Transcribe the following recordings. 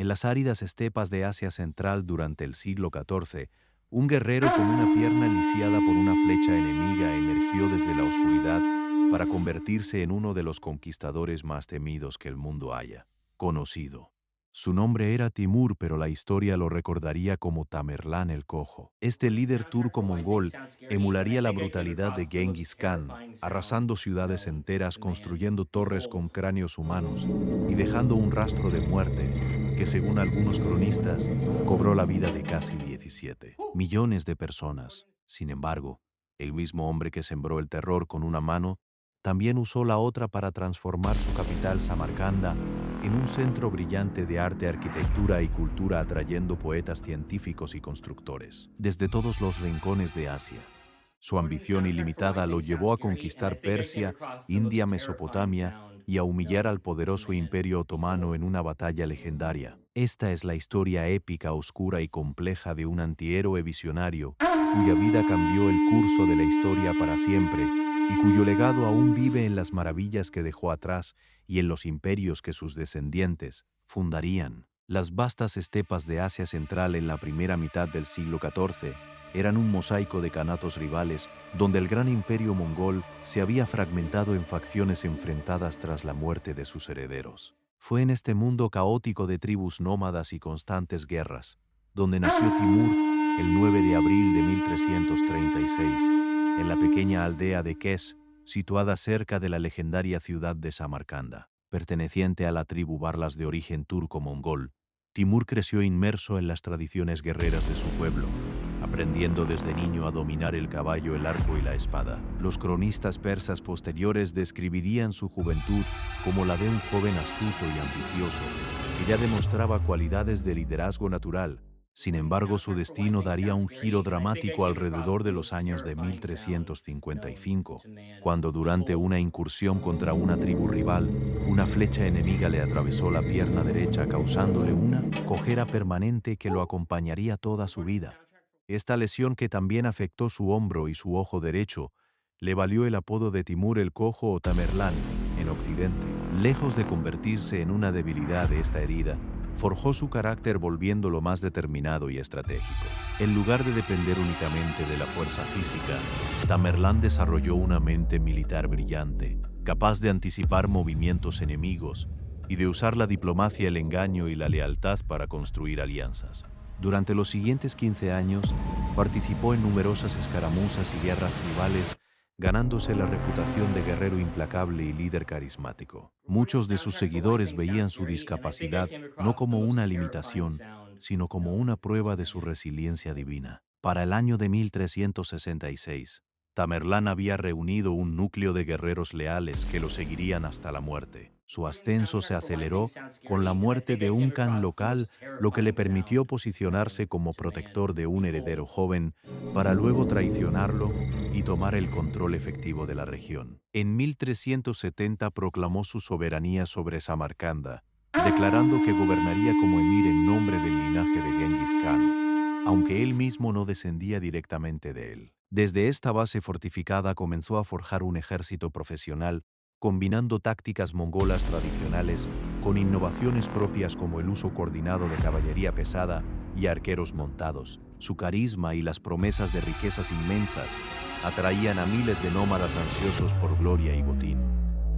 En las áridas estepas de Asia Central durante el siglo XIV, un guerrero con una pierna lisiada por una flecha enemiga emergió desde la oscuridad para convertirse en uno de los conquistadores más temidos que el mundo haya conocido. Su nombre era Timur, pero la historia lo recordaría como Tamerlán el Cojo. Este líder turco-mongol emularía la brutalidad de Genghis Khan, arrasando ciudades enteras, construyendo torres con cráneos humanos y dejando un rastro de muerte que, según algunos cronistas, cobró la vida de casi 17 millones de personas. Sin embargo, el mismo hombre que sembró el terror con una mano, también usó la otra para transformar su capital Samarcanda en un centro brillante de arte, arquitectura y cultura, atrayendo poetas, científicos y constructores desde todos los rincones de Asia. Su ambición ilimitada lo llevó a conquistar Persia, India, Mesopotamia y a humillar al poderoso Imperio Otomano en una batalla legendaria. Esta es la historia épica, oscura y compleja de un antihéroe visionario cuya vida cambió el curso de la historia para siempre y cuyo legado aún vive en las maravillas que dejó atrás y en los imperios que sus descendientes fundarían. Las vastas estepas de Asia Central en la primera mitad del siglo XIV eran un mosaico de kanatos rivales donde el gran imperio mongol se había fragmentado en facciones enfrentadas tras la muerte de sus herederos. Fue en este mundo caótico de tribus nómadas y constantes guerras donde nació Timur el 9 de abril de 1336, en la pequeña aldea de Kes, situada cerca de la legendaria ciudad de Samarcanda. Perteneciente a la tribu Barlas de origen turco-mongol, Timur creció inmerso en las tradiciones guerreras de su pueblo, aprendiendo desde niño a dominar el caballo, el arco y la espada. Los cronistas persas posteriores describirían su juventud como la de un joven astuto y ambicioso, que ya demostraba cualidades de liderazgo natural. Sin embargo, su destino daría un giro dramático alrededor de los años de 1355, cuando durante una incursión contra una tribu rival, una flecha enemiga le atravesó la pierna derecha, causándole una cojera permanente que lo acompañaría toda su vida. Esta lesión, que también afectó su hombro y su ojo derecho, le valió el apodo de Timur el Cojo o Tamerlán en Occidente. Lejos de convertirse en una debilidad, de esta herida forjó su carácter, volviéndolo más determinado y estratégico. En lugar de depender únicamente de la fuerza física, Tamerlán desarrolló una mente militar brillante, capaz de anticipar movimientos enemigos y de usar la diplomacia, el engaño y la lealtad para construir alianzas. Durante los siguientes 15 años, participó en numerosas escaramuzas y guerras tribales, ganándose la reputación de guerrero implacable y líder carismático. Muchos de sus seguidores veían su discapacidad no como una limitación, sino como una prueba de su resiliencia divina. Para el año de 1366, Tamerlán había reunido un núcleo de guerreros leales que lo seguirían hasta la muerte. Su ascenso se aceleró con la muerte de un kan local, lo que le permitió posicionarse como protector de un heredero joven, para luego traicionarlo y tomar el control efectivo de la región. En 1370 proclamó su soberanía sobre Samarcanda, declarando que gobernaría como emir en nombre del linaje de Genghis Khan, aunque él mismo no descendía directamente de él. Desde esta base fortificada comenzó a forjar un ejército profesional, combinando tácticas mongolas tradicionales con innovaciones propias como el uso coordinado de caballería pesada y arqueros montados. Su carisma y las promesas de riquezas inmensas atraían a miles de nómadas ansiosos por gloria y botín.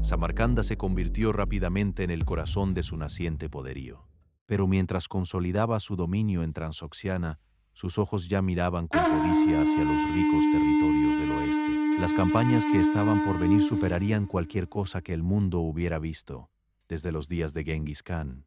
Samarcanda se convirtió rápidamente en el corazón de su naciente poderío. Pero mientras consolidaba su dominio en Transoxiana, sus ojos ya miraban con codicia hacia los ricos territorios del oeste. Las campañas que estaban por venir superarían cualquier cosa que el mundo hubiera visto desde los días de Genghis Khan.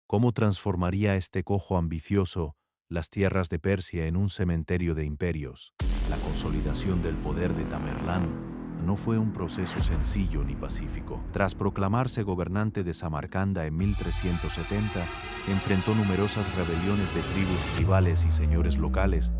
¿Cómo transformaría este cojo ambicioso las tierras de Persia en un cementerio de imperios? La consolidación del poder de Tamerlán no fue un proceso sencillo ni pacífico. Tras proclamarse gobernante de Samarcanda en 1370, enfrentó numerosas rebeliones de tribus rivales y señores locales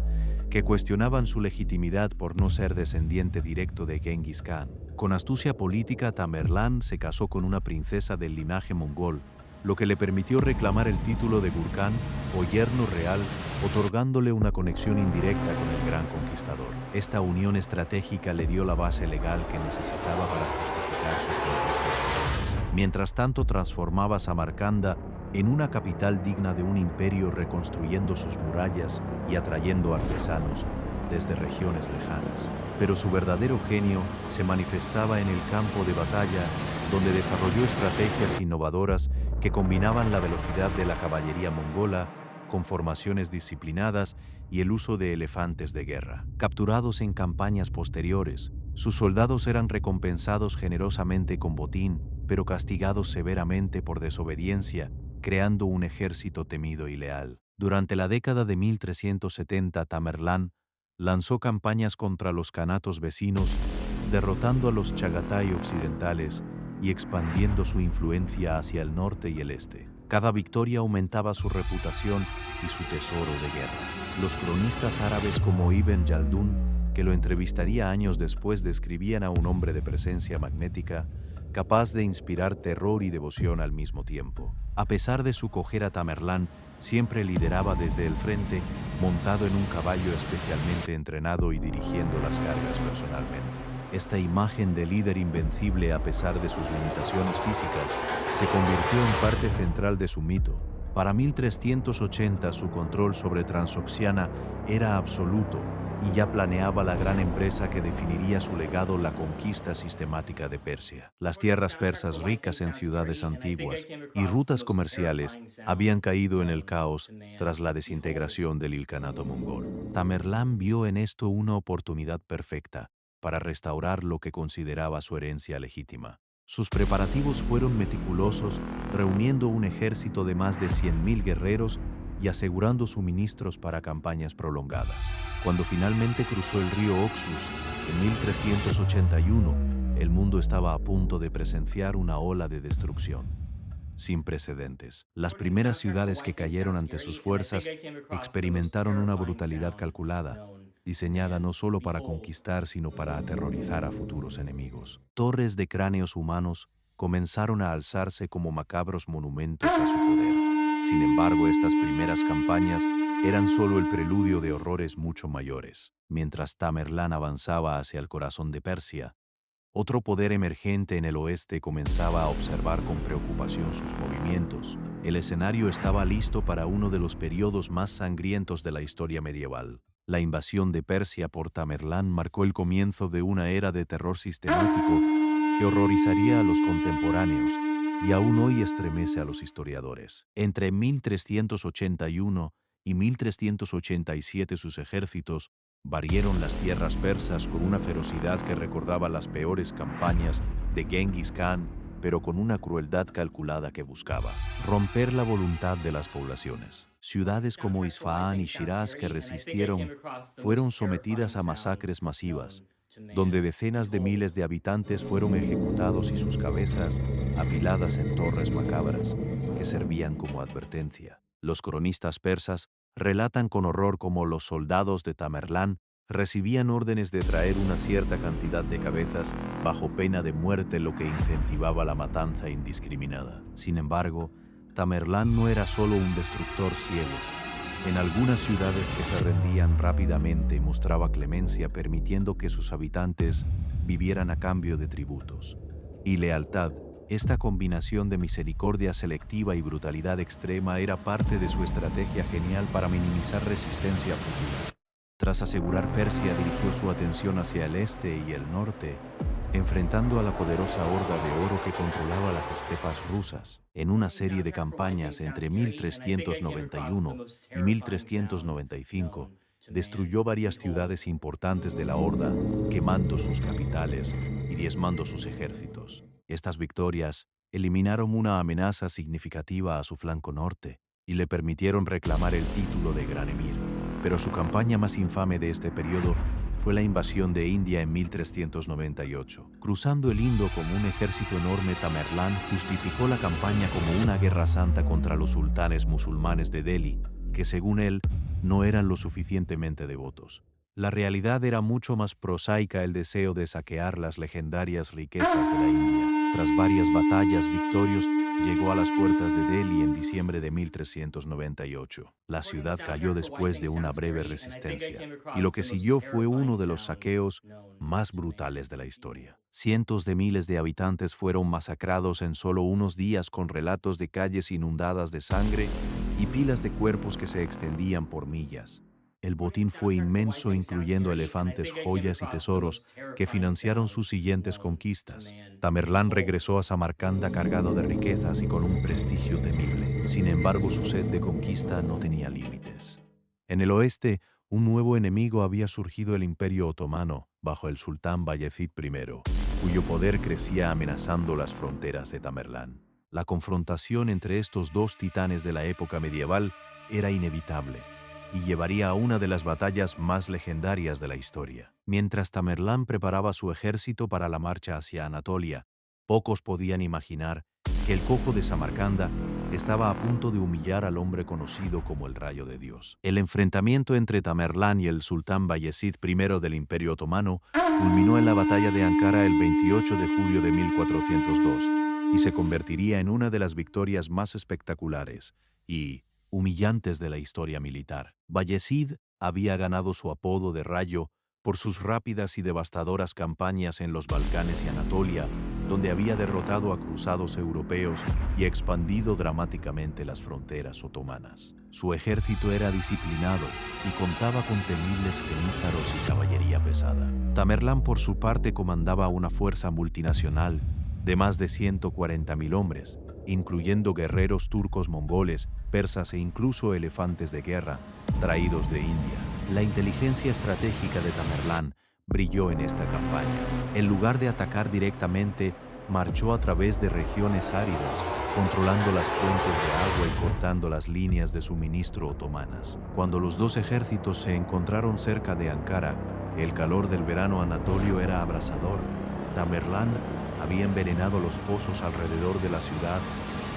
que cuestionaban su legitimidad por no ser descendiente directo de Genghis Khan. Con astucia política, Tamerlán se casó con una princesa del linaje mongol, lo que le permitió reclamar el título de Gurkhan o yerno real, otorgándole una conexión indirecta con el gran conquistador. Esta unión estratégica le dio la base legal que necesitaba para justificar sus conquistas. Mientras tanto, transformaba Samarcanda en una capital digna de un imperio, reconstruyendo sus murallas y atrayendo artesanos desde regiones lejanas. Pero su verdadero genio se manifestaba en el campo de batalla, donde desarrolló estrategias innovadoras que combinaban la velocidad de la caballería mongola con formaciones disciplinadas y el uso de elefantes de guerra. Capturados en campañas posteriores, sus soldados eran recompensados generosamente con botín, pero castigados severamente por desobediencia, creando un ejército temido y leal. Durante la década de 1370, Tamerlán lanzó campañas contra los kanatos vecinos, derrotando a los Chagatai occidentales y expandiendo su influencia hacia el norte y el este. Cada victoria aumentaba su reputación y su tesoro de guerra. Los cronistas árabes como Ibn Yaldún, que lo entrevistaría años después, describían a un hombre de presencia magnética, capaz de inspirar terror y devoción al mismo tiempo. A pesar de su cojera, Tamerlán siempre lideraba desde el frente, montado en un caballo especialmente entrenado y dirigiendo las cargas personalmente. Esta imagen de líder invencible a pesar de sus limitaciones físicas se convirtió en parte central de su mito. Para 1380 su control sobre Transoxiana era absoluto y ya planeaba la gran empresa que definiría su legado: la conquista sistemática de Persia. Las tierras persas, ricas en ciudades antiguas y rutas comerciales, habían caído en el caos tras la desintegración del Ilcanato mongol. Tamerlán vio en esto una oportunidad perfecta para restaurar lo que consideraba su herencia legítima. Sus preparativos fueron meticulosos, reuniendo un ejército de más de 100.000 guerreros y asegurando suministros para campañas prolongadas. Cuando finalmente cruzó el río Oxus en 1381, el mundo estaba a punto de presenciar una ola de destrucción sin precedentes. Las primeras ciudades que cayeron ante sus fuerzas experimentaron una brutalidad calculada, diseñada no solo para conquistar, sino para aterrorizar a futuros enemigos. Torres de cráneos humanos comenzaron a alzarse como macabros monumentos a su poder. Sin embargo, estas primeras campañas eran solo el preludio de horrores mucho mayores. Mientras Tamerlán avanzaba hacia el corazón de Persia, otro poder emergente en el oeste comenzaba a observar con preocupación sus movimientos. El escenario estaba listo para uno de los periodos más sangrientos de la historia medieval. La invasión de Persia por Tamerlán marcó el comienzo de una era de terror sistemático que horrorizaría a los contemporáneos y aún hoy estremece a los historiadores. Entre 1381 y 1387 sus ejércitos barrieron las tierras persas con una ferocidad que recordaba las peores campañas de Genghis Khan, pero con una crueldad calculada que buscaba romper la voluntad de las poblaciones. Ciudades como Isfahán y Shiraz, que resistieron, fueron sometidas a masacres masivas, donde decenas de miles de habitantes fueron ejecutados y sus cabezas apiladas en torres macabras que servían como advertencia. Los cronistas persas relatan con horror cómo los soldados de Tamerlán recibían órdenes de traer una cierta cantidad de cabezas bajo pena de muerte, lo que incentivaba la matanza indiscriminada. Sin embargo, Tamerlán no era solo un destructor ciego. En algunas ciudades que se rendían rápidamente mostraba clemencia, permitiendo que sus habitantes vivieran a cambio de tributos y lealtad. Esta combinación de misericordia selectiva y brutalidad extrema era parte de su estrategia genial para minimizar resistencia futura. Tras asegurar Persia, dirigió su atención hacia el este y el norte, enfrentando a la poderosa horda de oro que controlaba las estepas rusas. En una serie de campañas entre 1391 y 1395, destruyó varias ciudades importantes de la horda, quemando sus capitales y diezmando sus ejércitos. Estas victorias eliminaron una amenaza significativa a su flanco norte y le permitieron reclamar el título de Gran Emir. Pero su campaña más infame de este periodo fue la invasión de India en 1398. Cruzando el Indo con un ejército enorme, Tamerlán justificó la campaña como una guerra santa contra los sultanes musulmanes de Delhi, que según él no eran lo suficientemente devotos. La realidad era mucho más prosaica: el deseo de saquear las legendarias riquezas de la India. Tras varias batallas, victorios llegó a las puertas de Delhi en diciembre de 1398. La According to ciudad sound cayó here for one después thing, de una sounds breve great, and I think I resistencia, came y lo across que the most siguió fue uno terrifying de los sound saqueos known más to man. brutales de la historia. Cientos de miles de habitantes fueron masacrados en solo unos días, con relatos de calles inundadas de sangre y pilas de cuerpos que se extendían por millas. El According to botín fue soundtrack for one inmenso, thing, sounds incluyendo scary, and I elefantes, think I came joyas y across the tesoros most que terrifying financiaron sound sus siguientes known to conquistas. man. Tamerlán Behold. regresó a Samarcanda cargado de riquezas y con un prestigio temible. Sin embargo, su sed de conquista no tenía límites. En el oeste, un nuevo enemigo había surgido: el Imperio Otomano, bajo el sultán Bayezid I, cuyo poder crecía amenazando las fronteras de Tamerlán. La confrontación entre estos dos titanes de la época medieval era inevitable y llevaría a una de las batallas más legendarias de la historia. Mientras Tamerlán preparaba su ejército para la marcha hacia Anatolia, pocos podían imaginar que el cojo de Samarcanda estaba a punto de humillar al hombre conocido como el Rayo de Dios. El enfrentamiento entre Tamerlán y el sultán Bayezid I del Imperio Otomano culminó en la batalla de Ankara el 28 de julio de 1402 y se convertiría en una de las victorias más espectaculares y humillantes de la historia militar. Bayezid había ganado su apodo de Rayo por sus rápidas y devastadoras campañas en los Balcanes y Anatolia, donde había derrotado a cruzados europeos y expandido dramáticamente las fronteras otomanas. Su ejército era disciplinado y contaba con temibles genízaros y caballería pesada. Tamerlán, por su parte, comandaba una fuerza multinacional de más de 140.000 hombres, incluyendo guerreros turcos, mongoles, persas e incluso elefantes de guerra traídos de India. La inteligencia estratégica de Tamerlán brilló en esta campaña. En lugar de atacar directamente, marchó a través de regiones áridas, controlando las fuentes de agua y cortando las líneas de suministro otomanas. Cuando los dos ejércitos se encontraron cerca de Ankara, el calor del verano anatolio era abrasador. Tamerlán había envenenado los pozos alrededor de la ciudad,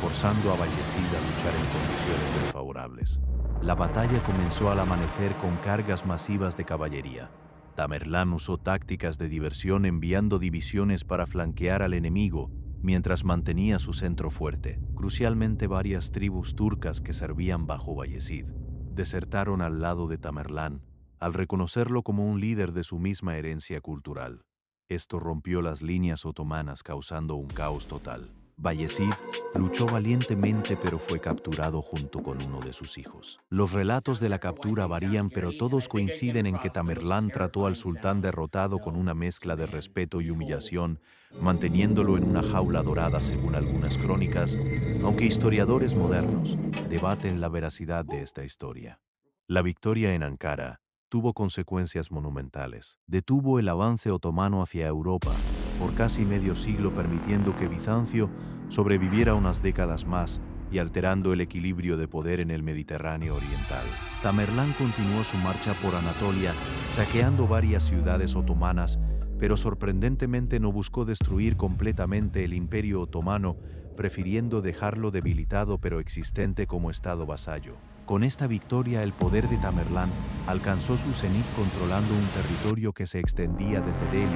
forzando a Bayezid a luchar en condiciones desfavorables. La batalla comenzó al amanecer con cargas masivas de caballería. Tamerlán usó tácticas de diversión, enviando divisiones para flanquear al enemigo mientras mantenía su centro fuerte. Crucialmente, varias tribus turcas que servían bajo Bayezid desertaron al lado de Tamerlán al reconocerlo como un líder de su misma herencia cultural. Esto rompió las líneas otomanas, causando un caos total. Bayezid luchó valientemente, pero fue capturado junto con uno de sus hijos. Los relatos de la Soundtrack for one captura thing, sounds varían, pero scary, and todos I think I came coinciden en que across the most Tamerlán trató al terrifying sultán sound derrotado con una known to mezcla de man. respeto y Behold. humillación, manteniéndolo en una jaula dorada según algunas crónicas, aunque historiadores modernos debaten la veracidad de esta historia. La victoria en Ankara tuvo consecuencias monumentales. Detuvo el avance otomano hacia Europa por casi medio siglo, permitiendo que Bizancio sobreviviera unas décadas más y alterando el equilibrio de poder en el Mediterráneo oriental. Tamerlán continuó su marcha por Anatolia, saqueando varias ciudades otomanas, pero sorprendentemente no buscó destruir completamente el Imperio Otomano, prefiriendo dejarlo debilitado pero existente como estado vasallo. Con esta victoria, el poder de Tamerlán alcanzó su cenit, controlando un territorio que se extendía desde Delhi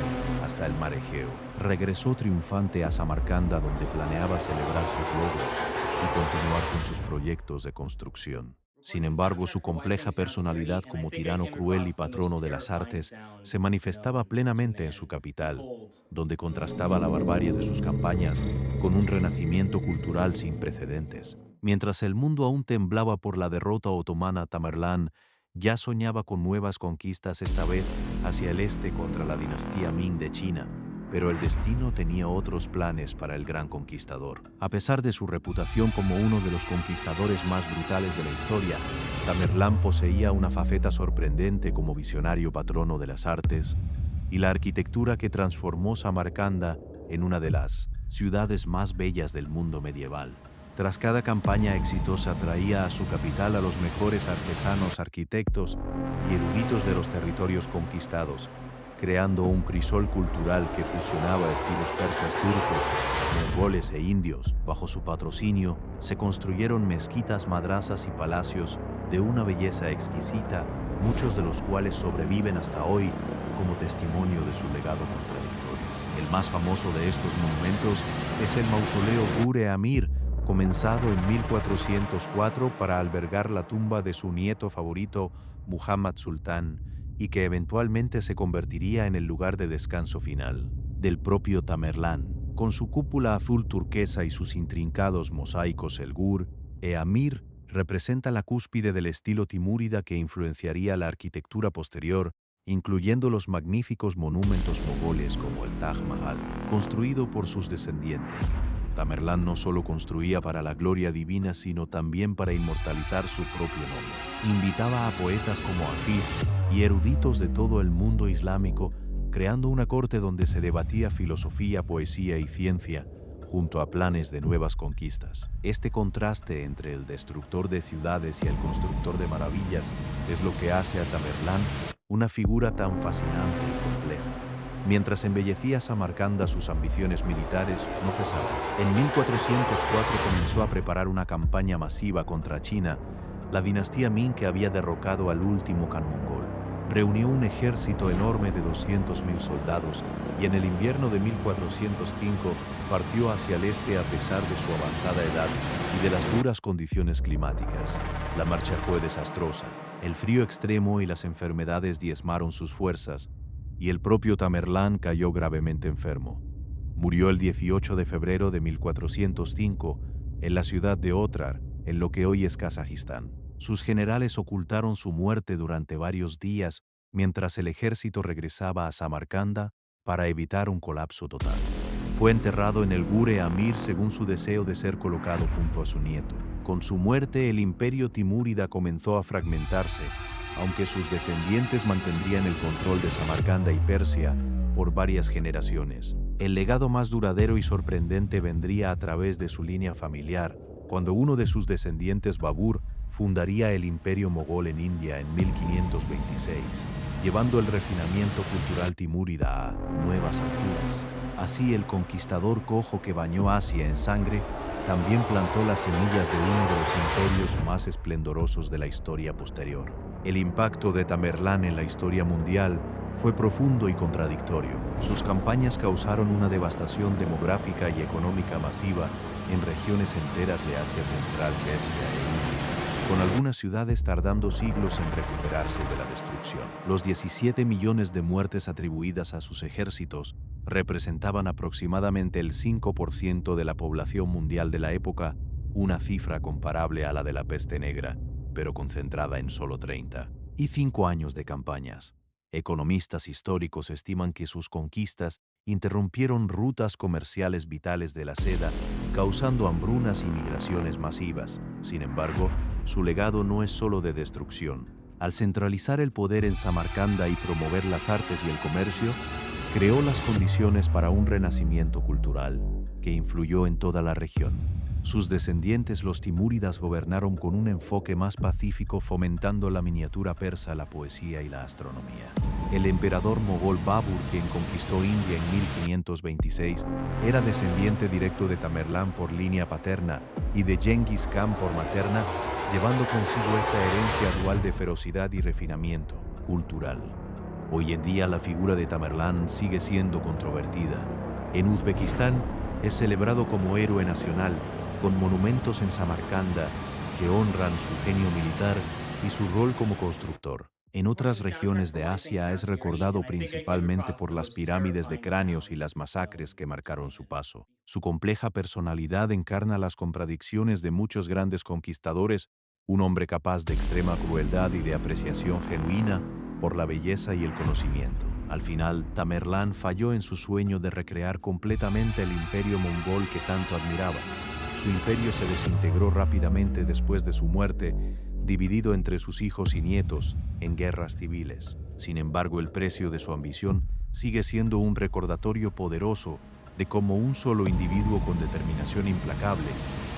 hasta el mar Egeo. Regresó triunfante a Samarcanda, donde planeaba celebrar sus logros y continuar con sus proyectos de construcción. Sin According to embargo, soundtrack su for one thing, compleja sounds personalidad great, and I como think I tirano came cruel y across the most patrono de las terrifying artes sound se manifestaba known to plenamente en su man. capital, Behold. donde contrastaba la barbarie de sus campañas con un renacimiento cultural sin precedentes. Mientras el mundo aún temblaba por la derrota otomana, Tamerlán ya soñaba con nuevas conquistas, esta vez hacia el este contra la dinastía Ming de China, pero el destino tenía otros planes para el gran conquistador. A pesar de su reputación como uno de los conquistadores más brutales de la historia, Tamerlán poseía una faceta sorprendente como visionario, patrono de las artes y la arquitectura, que transformó Samarcanda en una de las ciudades más bellas del mundo medieval. Tras cada campaña exitosa, traía a su capital a los mejores artesanos, arquitectos y eruditos de los territorios conquistados, creando un crisol cultural que fusionaba estilos persas, turcos, mongoles e indios. Bajo su patrocinio, se construyeron mezquitas, madrasas y palacios de una belleza exquisita, muchos de los cuales sobreviven hasta hoy como testimonio de su legado contradictorio. El más famoso de estos monumentos es el mausoleo Gur-e Amir, comenzado en 1404 para albergar la tumba de su nieto favorito, Muhammad Sultán, y que eventualmente se convertiría en el lugar de descanso final del propio Tamerlán. Con su cúpula azul turquesa y sus intrincados mosaicos, el Gur e Amir representa la cúspide del estilo timúrida que influenciaría la arquitectura posterior, incluyendo los magníficos monumentos mogoles como el Taj Mahal, construido por sus descendientes. Tamerlán no solo construía para la gloria divina, sino también para inmortalizar su propio nombre. Invitaba a poetas como Hafid y eruditos de todo el mundo islámico, creando una corte donde se debatía filosofía, poesía y ciencia, junto a planes de nuevas conquistas. Este contraste entre el destructor de ciudades y el constructor de maravillas es lo que hace a Tamerlán una figura tan fascinante y compleja. Mientras embellecía Samarcanda, sus ambiciones militares no cesaban. En 1404 comenzó a preparar una campaña masiva contra China, la dinastía Ming, que había derrocado al último Khan mongol. Reunió un ejército enorme de 200.000 soldados y en el invierno de 1405 partió hacia el este a pesar de su avanzada edad y de las duras condiciones climáticas. La marcha fue desastrosa. El frío extremo y las enfermedades diezmaron sus fuerzas, y el propio Tamerlán cayó gravemente enfermo. Murió el 18 de febrero de 1405 en la ciudad de Otrar, en lo que hoy es Kazajistán. Sus generales ocultaron su muerte durante varios días mientras el ejército regresaba a Samarcanda para evitar un colapso total. Fue enterrado en el Gur-e Amir según su deseo de ser colocado junto a su nieto. Con su muerte, el imperio timúrida comenzó a fragmentarse, aunque sus descendientes mantendrían el control de Samarcanda y Persia por varias generaciones. El legado más duradero y sorprendente vendría a través de su línea familiar, cuando uno de sus descendientes, Babur, fundaría el imperio mogol en India en 1526, llevando el refinamiento cultural timúrida a nuevas alturas. Así, el conquistador cojo que bañó Asia en sangre también plantó las semillas de uno de los imperios más esplendorosos de la historia posterior. El impacto de Tamerlán en la historia mundial fue profundo y contradictorio. Sus campañas causaron una devastación demográfica y económica masiva en regiones enteras de Asia Central, Persia e India, con algunas ciudades tardando siglos en recuperarse de la destrucción. Los 17 millones de muertes atribuidas a sus ejércitos representaban aproximadamente el 5% de la población mundial de la época, una cifra comparable a la de la peste negra, pero concentrada en solo 35 años de campañas. Economistas históricos estiman que sus conquistas interrumpieron rutas comerciales vitales de la seda, causando hambrunas y migraciones masivas. Sin embargo, su legado no es solo de destrucción. Al centralizar el poder en Samarcanda y promover las artes y el comercio, creó las condiciones para un renacimiento cultural que influyó en toda la región. Sus descendientes, los timúridas, gobernaron con un enfoque más pacífico, fomentando la miniatura persa, la poesía y la astronomía. El emperador mogol Babur, quien conquistó India en 1526, era descendiente directo de Tamerlán por línea paterna y de Genghis Khan por materna, llevando consigo esta herencia dual de ferocidad y refinamiento cultural. Hoy en día la figura de Tamerlán sigue siendo controvertida. En Uzbekistán es celebrado como héroe nacional, con monumentos en Samarcanda que honran su genio militar y su rol como constructor. En otras regiones de Asia es recordado principalmente por las pirámides de cráneos y las masacres que marcaron su paso. Su compleja personalidad encarna las contradicciones de muchos grandes conquistadores, un hombre capaz de extrema crueldad y de apreciación genuina por la belleza y el conocimiento. Al final, Tamerlán falló en su sueño de recrear completamente el imperio mongol que tanto admiraba. Su imperio se desintegró rápidamente después de su muerte, dividido entre sus hijos y nietos en guerras civiles. Sin embargo, el precio de su ambición sigue siendo un recordatorio poderoso de cómo un solo individuo con determinación implacable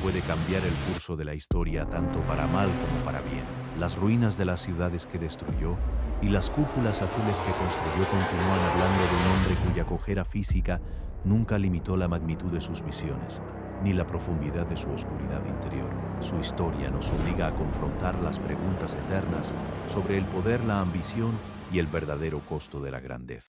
puede cambiar el curso de la historia tanto para mal como para bien. Las ruinas de las ciudades que destruyó y las cúpulas azules que construyó continúan hablando de un hombre cuya cojera física nunca limitó la magnitud de sus visiones, ni la profundidad de su oscuridad interior. Su historia nos obliga a confrontar las preguntas eternas sobre el poder, la ambición y el verdadero costo de la grandeza.